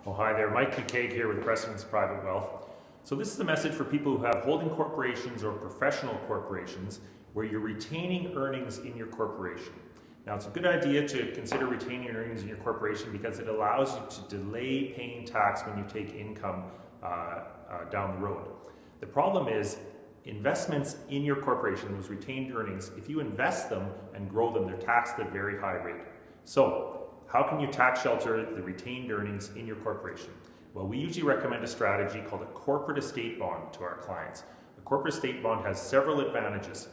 Oh, hi there, Mike McCaig here with Precedence Private Wealth. So this is a message for people who have holding corporations or professional corporations where you're retaining earnings in your corporation. Now, it's a good idea to consider retaining earnings in your corporation because it allows you to delay paying tax when you take income down the road. The problem is investments in your corporation, those retained earnings, if you invest them and grow them, they're taxed at a very high rate. So, how can you tax shelter the retained earnings in your corporation? Well, we usually recommend a strategy called a corporate estate bond to our clients. A corporate estate bond has several advantages.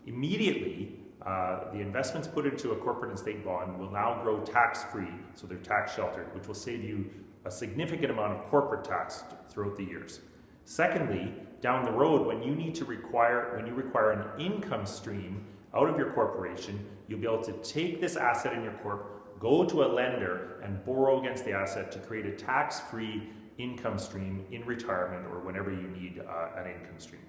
Immediately, the investments put into a corporate estate bond will now grow tax-free, so they're tax sheltered, which will save you a significant amount of corporate tax throughout the years. Secondly, down the road, when you require an income stream out of your corporation, you'll be able to take this asset in your corp, go to a lender and borrow against the asset to create a tax-free income stream in retirement or whenever you need an income stream.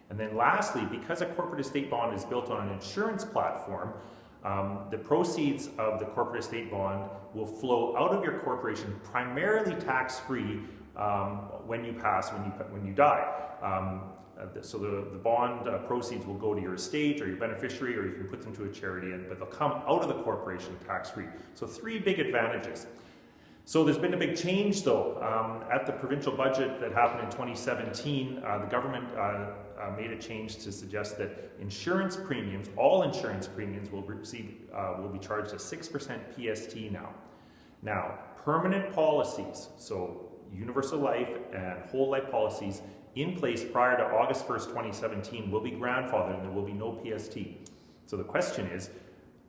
And then lastly, because a corporate estate bond is built on an insurance platform, the proceeds of the corporate estate bond will flow out of your corporation primarily tax-free when you pass, when you die. So the bond proceeds will go to your estate or your beneficiary, or you can put them to a charity, but they'll come out of the corporation tax-free. So three big advantages. So there's been a big change though. At the provincial budget that happened in 2017, the government made a change to suggest that insurance premiums, all insurance premiums will be charged a 6% PST now. Now, permanent policies, so universal life and whole life policies in place prior to August 1st, 2017 will be grandfathered and there will be no PST. So the question is,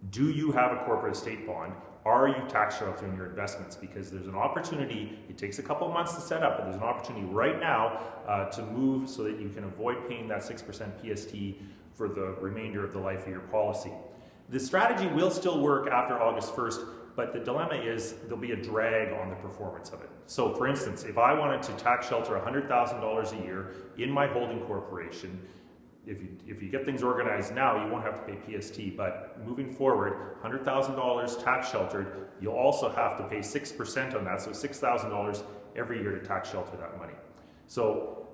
do you have a corporate estate bond? Are you tax sheltering your investments? Because there's an opportunity, it takes a couple of months to set up, but there's an opportunity right now to move so that you can avoid paying that 6% PST for the remainder of the life of your policy. The strategy will still work after August 1st, but the dilemma is there'll be a drag on the performance of it. So for instance, if I wanted to tax shelter $100,000 a year in my holding corporation, if you get things organized now, you won't have to pay PST, but moving forward, $100,000 tax sheltered, you'll also have to pay 6% on that, so $6,000 every year to tax shelter that money. So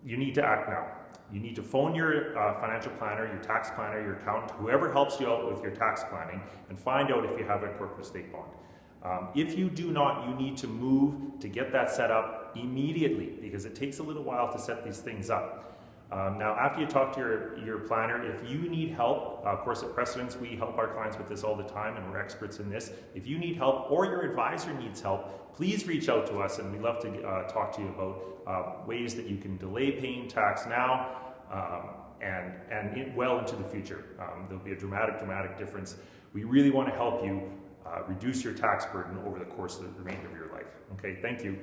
you need to act now. You need to phone your financial planner, your tax planner, your accountant, whoever helps you out with your tax planning, and find out if you have a corporate estate bond. If you do not, you need to move to get that set up immediately because it takes a little while to set these things up. Now, after you talk to your planner, if you need help, of course at Precedence we help our clients with this all the time and we're experts in this. If you need help or your advisor needs help, please reach out to us and we'd love to talk to you about ways that you can delay paying tax now and well into the future. There'll be a dramatic difference. We really want to help you reduce your tax burden over the course of the remainder of your life. Okay, thank you.